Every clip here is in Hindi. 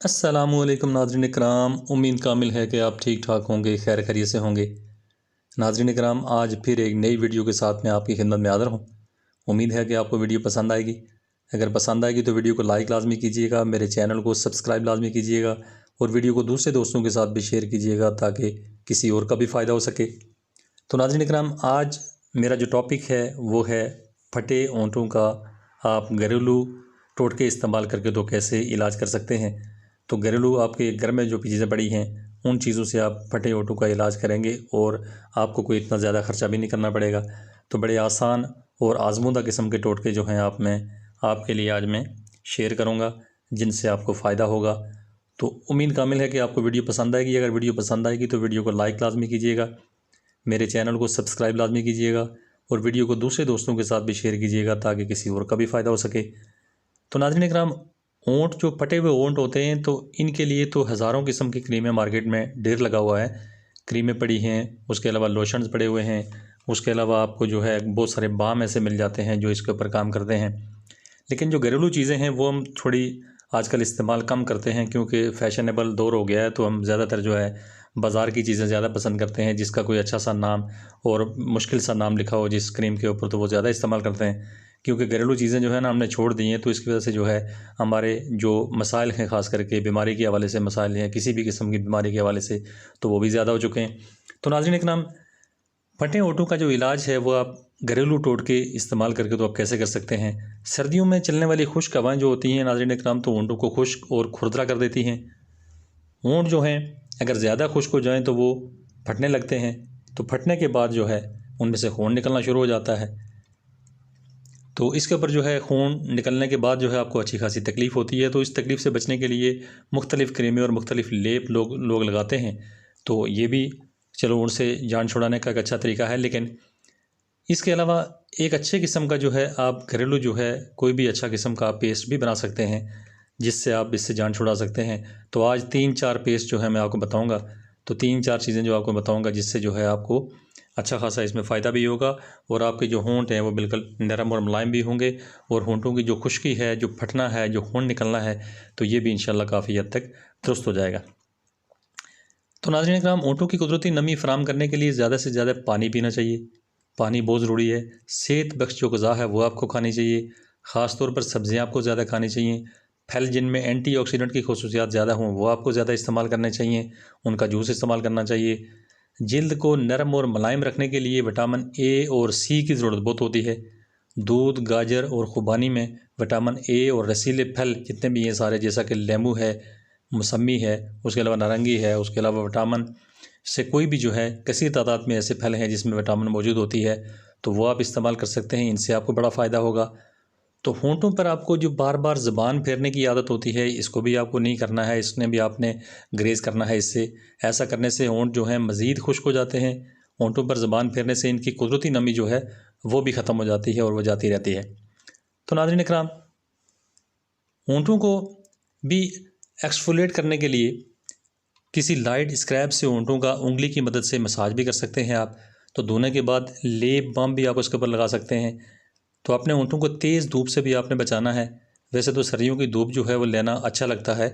अस्सलामुअलैकुम नाज़रीन इकराम। उम्मीद कामिल है कि आप ठीक ठाक होंगे, खैर खैरियत से होंगे। नाज़रीन इकराम, आज फिर एक नई वीडियो के साथ मैं आपकी खिदमत में हाज़िर हूँ। उम्मीद है कि आपको वीडियो पसंद आएगी। अगर पसंद आएगी तो वीडियो को लाइक लाजमी कीजिएगा, मेरे चैनल को सब्सक्राइब लाजमी कीजिएगा और वीडियो को दूसरे दोस्तों के साथ भी शेयर कीजिएगा ताकि किसी और का भी फ़ायदा हो सके। तो नाज़रीन इकराम, आज मेरा जो टॉपिक है वो है फटे ऊँटों का आप घरेलू टोटके इस्तेमाल करके तो कैसे इलाज कर सकते हैं। तो घरेलू आपके घर में जो भी चीज़ें पड़ी हैं उन चीज़ों से आप फटे ओंठों का इलाज करेंगे और आपको कोई इतना ज़्यादा ख़र्चा भी नहीं करना पड़ेगा। तो बड़े आसान और आजमूदा किस्म के टोटके जो हैं आपके लिए आज मैं शेयर करूँगा जिनसे आपको फ़ायदा होगा। तो उम्मीद कामिल है कि आपको वीडियो पसंद आएगी। अगर वीडियो पसंद आएगी तो वीडियो को लाइक लाजमी कीजिएगा, मेरे चैनल को सब्सक्राइब लाजमी कीजिएगा और वीडियो को दूसरे दोस्तों के साथ भी शेयर कीजिएगा ताकि किसी और का भी फ़ायदा हो सके। तो नाज़रीन इकराम, ऊँट जो फटे हुए ऊँट होते हैं तो इनके लिए तो हज़ारों किस्म की क्रीमें मार्केट में ढेर लगा हुआ है। क्रीमें पड़ी हैं, उसके अलावा लोशन्स पड़े हुए हैं, उसके अलावा आपको जो है बहुत सारे बाम ऐसे मिल जाते हैं जो इसके ऊपर काम करते हैं। लेकिन जो घरेलू चीज़ें हैं वो हम थोड़ी आजकल इस्तेमाल कम करते हैं क्योंकि फ़ैशनेबल दौर हो गया है। तो हम ज़्यादातर जो है बाज़ार की चीज़ें ज़्यादा पसंद करते हैं जिसका कोई अच्छा सा नाम और मुश्किल सा नाम लिखा हो जिस क्रीम के ऊपर, तो वो ज़्यादा इस्तेमाल करते हैं। क्योंकि घरेलू चीज़ें जो है ना हमने छोड़ दी हैं, तो इसकी वजह से जो है हमारे जो मसाइल हैं, ख़ास करके बीमारी के हवाले से मसाइल हैं, किसी भी किस्म की बीमारी के हवाले से, तो वो भी ज़्यादा हो चुके हैं। तो नाज़रीन इकराम, फटे ओंठों का जो इलाज है वो आप घरेलू टोटके इस्तेमाल करके तो आप कैसे कर सकते हैं। सर्दियों में चलने वाली खुश्क हवाएं जो होती हैं नाज़रीन इकराम, तो ओंठों को खुश्क और खुरदरा कर देती हैं। ऊँट जो हैं अगर ज़्यादा खुश्क हो जाएं तो वो फटने लगते हैं। तो फटने के बाद जो है उनमें से खून निकलना शुरू हो जाता है। तो इसके ऊपर जो है खून निकलने के बाद जो है आपको अच्छी खासी तकलीफ़ होती है। तो इस तकलीफ़ से बचने के लिए मुख्तलिफ़ क्रीमें और मुख्तलिफ़ लेप लोग लगाते हैं। तो ये भी चलो उनसे जान छुड़ाने का एक अच्छा तरीका है। लेकिन इसके अलावा एक अच्छे किस्म का जो है आप घरेलू जो है कोई भी अच्छा किस्म का पेस्ट भी बना सकते हैं जिससे आप इससे जान छुड़ा सकते हैं। तो आज 3-4 पेस्ट जो है मैं आपको बताऊंगा। तो 3-4 चीज़ें जो आपको बताऊंगा जिससे जो है आपको अच्छा खासा इसमें फ़ायदा भी होगा और आपके जो होंठ हैं वो बिल्कुल नरम और मुलायम भी होंगे और होंठों की जो खुश्की है, जो फटना है, जो खून निकलना है, तो ये भी इंशाल्लाह काफ़ी हद तक दुरुस्त हो जाएगा। तो नाज़रीन इकराम, ओंठों की कुदरती नमी फराहम करने के लिए ज़्यादा से ज़्यादा पानी पीना चाहिए। पानी बहुत ज़रूरी है। सेहत बख्श जो ग़िज़ा है वो आपको खानी चाहिए। ख़ास तौर पर सब्ज़ियाँ आपको ज़्यादा खानी चाहिए। फल जिनमें एंटीऑक्सीडेंट की ख़ुसूसियात ज़्यादा हों वो आपको ज़्यादा इस्तेमाल करने चाहिए, उनका जूस इस्तेमाल करना चाहिए। जिल्द को नरम और मुलायम रखने के लिए विटामिन ए और सी की ज़रूरत बहुत होती है। दूध, गाजर और खुबानी में विटामिन ए और रसीले फल जितने भी हैं सारे, जैसा कि लेमू है, मौसम्मी है, उसके अलावा नारंगी है, उसके अलावा विटामिन से कोई भी जो है कसीर तादाद में ऐसे फल हैं जिसमें विटामिन मौजूद होती है, तो वो आप इस्तेमाल कर सकते हैं। इनसे आपको बड़ा फ़ायदा होगा। तो होंठों पर आपको जो बार बार ज़ुबान फेरने की आदत होती है इसको भी आपको नहीं करना है, इसने भी आपने ग्रेज़ करना है इससे। ऐसा करने से होंठ जो हैं मज़ीद खुश्क हो जाते हैं। होंठों पर ज़ुबान फेरने से इनकी कुदरती नमी जो है वो भी ख़त्म हो जाती है और वो जाती रहती है। तो नाज़रीन इकराम, होंठों को भी एक्सफोलिएट करने के लिए किसी लाइट स्क्रैब से होंठों का उंगली की मदद से मसाज भी कर सकते हैं आप। तो धोने के बाद लेप बाम भी आप उसके ऊपर लगा सकते हैं। तो अपने होंठों को तेज़ धूप से भी आपने बचाना है। वैसे तो सर्दियों की धूप जो है वो लेना अच्छा लगता है,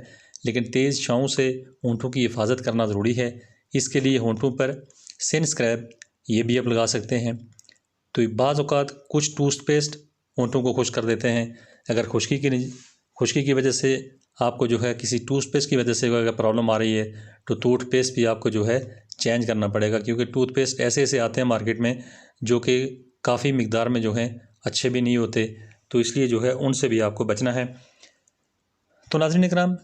लेकिन तेज़ छाँव से होंठों की हिफाजत करना ज़रूरी है। इसके लिए होंठों पर सिन स्क्रैब ये भी आप लगा सकते हैं। तो बाज़ औक़ात कुछ टूथपेस्ट होंठों को खुश्क कर देते हैं। अगर खुश्की की वजह से आपको जो है किसी टूथपेस्ट की वजह से अगर प्रॉब्लम आ रही है तो टूथपेस्ट भी आपको जो है चेंज करना पड़ेगा, क्योंकि टूथपेस्ट ऐसे ऐसे आते हैं मार्केट में जो कि काफ़ी मिकदार में जो हैं अच्छे भी नहीं होते। तो इसलिए जो है उनसे भी आपको बचना है। तो नाज़रीन इकराम,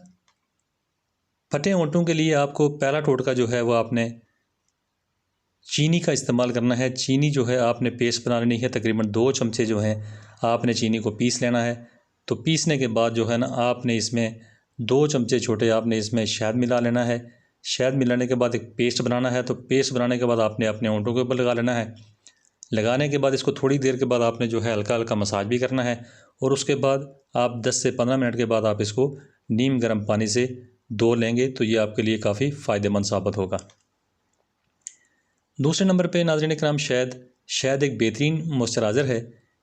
फटे होंठों के लिए आपको पहला टोटका जो है वो आपने चीनी का इस्तेमाल करना है। चीनी जो है आपने पेस्ट बना लेनी है। तकरीबन 2 चमचे जो हैं आपने चीनी को पीस लेना है। तो पीसने के बाद जो है ना आपने इसमें 2 चमचे छोटे आपने इसमें शहद मिला लेना है। शहद मिलाने के बाद एक पेस्ट बनाना है। तो पेस्ट बनाने के बाद आपने अपने होंठों के ऊपर लगा लेना है। लगाने के बाद इसको थोड़ी देर के बाद आपने जो है हल्का हल्का मसाज भी करना है और उसके बाद आप 10 से 15 मिनट के बाद आप इसको नीम गर्म पानी से धो लेंगे तो ये आपके लिए काफ़ी फ़ायदेमंद साबित होगा। दूसरे नंबर पे नाज़रीन इकराम, शहद एक बेहतरीन मॉइस्चराइज़र है।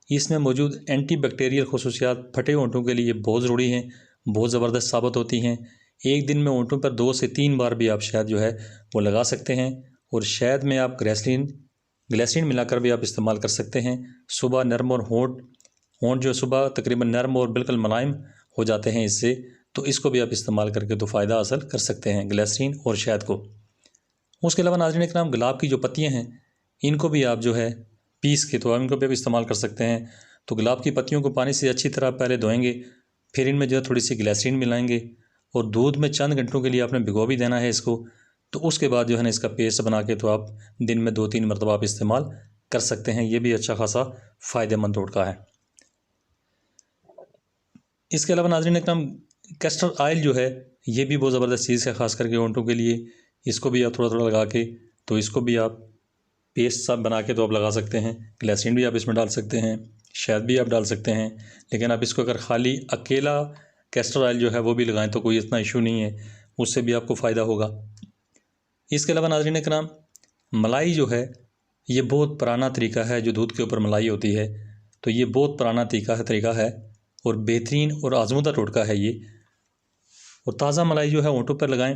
इसमें मौजूद एंटी बैक्टीरियल खसूसियात फटे होंठों के लिए बहुत ज़रूरी हैं, बहुत ज़बरदस्त साबित होती हैं। एक दिन में ओंठों पर 2 से 3 बार भी आप शहद जो है वो लगा सकते हैं। और शहद में आप ग्लिसरीन मिलाकर भी आप इस्तेमाल कर सकते हैं। सुबह नरम और होंठ जो सुबह तकरीबन नरम और बिल्कुल मुलायम हो जाते हैं इससे, तो इसको भी आप इस्तेमाल करके तो फ़ायदा हासिल कर सकते हैं ग्लिसरीन और शहद को। उसके अलावा नाज़रीन इकराम, गुलाब की जो पत्तियाँ हैं इनको भी आप जो है पीस के तो आप इनको भी आप इस्तेमाल कर सकते हैं। तो गुलाब की पत्तियों को पानी से अच्छी तरह पहले धोएंगे, फिर इनमें जो है थोड़ी सी ग्लिसरीन मिलाएंगे और दूध में चंद घंटों के लिए आपने भिगो भी देना है इसको। तो उसके बाद जो है ना इसका पेस्ट बना के तो आप दिन में 2-3 मरतबा आप इस्तेमाल कर सकते हैं। ये भी अच्छा खासा फ़ायदेमंद टोटका है। इसके अलावा नाज़रीन इकराम, कैस्टर ऑयल जो है ये भी बहुत ज़बरदस्त चीज़ है, ख़ास करके होंठों के लिए। इसको भी आप थोड़ा थोड़ा लगा के तो इसको भी आप पेस्ट सा बना के तो आप लगा सकते हैं। ग्लिसरीन भी आप इसमें डाल सकते हैं, शहद भी आप डाल सकते हैं। लेकिन आप इसको अगर खाली अकेला कैस्टर ऑयल जो है वो भी लगाएं तो कोई इतना इशू नहीं है, उससे भी आपको फ़ायदा होगा। इसके अलावा नाज़रीन इकराम, मलाई जो है ये बहुत पुराना तरीका है, जो दूध के ऊपर मलाई होती है तो ये बहुत पुराना तरीका है और बेहतरीन और आजमूदा टोटका है ये। और ताज़ा मलाई जो है होंठों पर लगाएं,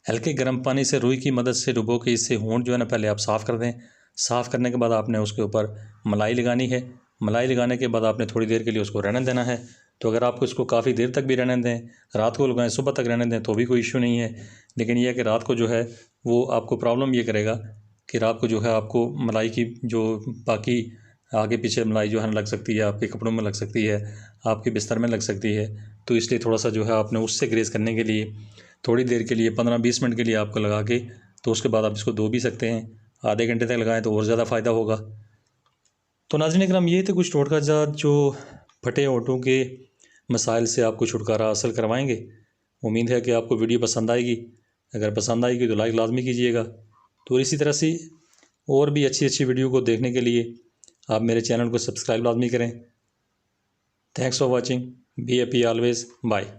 हल्के गर्म पानी से रुई की मदद से डुबो के इससे होंठ जो है ना पहले आप साफ़ कर दें। साफ़ करने के बाद आपने उसके ऊपर मलाई लगानी है। मलाई लगाने के बाद आपने थोड़ी देर के लिए उसको रहने देना है। तो अगर आपको इसको काफ़ी देर तक भी रहने दें, रात को लगाएं, सुबह तक रहने दें तो भी कोई इशू नहीं है। लेकिन यह है कि रात को जो है वो आपको प्रॉब्लम ये करेगा कि रात को जो है आपको मलाई की जो बाकी आगे पीछे मलाई जो है लग सकती है, आपके कपड़ों में लग सकती है, आपके बिस्तर में लग सकती है। तो इसलिए थोड़ा सा जो है आपने उससे ग्रेज़ करने के लिए थोड़ी देर के लिए 15-20 मिनट के लिए आपको लगा के तो उसके बाद आप इसको धो भी सकते हैं। आधे घंटे तक लगाएं तो और ज़्यादा फ़ायदा होगा। तो नाज़रीन इकराम, ये थे कुछ टोटका जात जो फटे होंठों के मसाइल से आपको छुटकारा हासिल करवाएंगे। उम्मीद है कि आपको वीडियो पसंद आएगी। अगर पसंद आएगी तो लाइक लाजमी कीजिएगा। तो इसी तरह से और भी अच्छी अच्छी वीडियो को देखने के लिए आप मेरे चैनल को सब्सक्राइब लाजमी करें। Thanks for watching. Be happy always. Bye.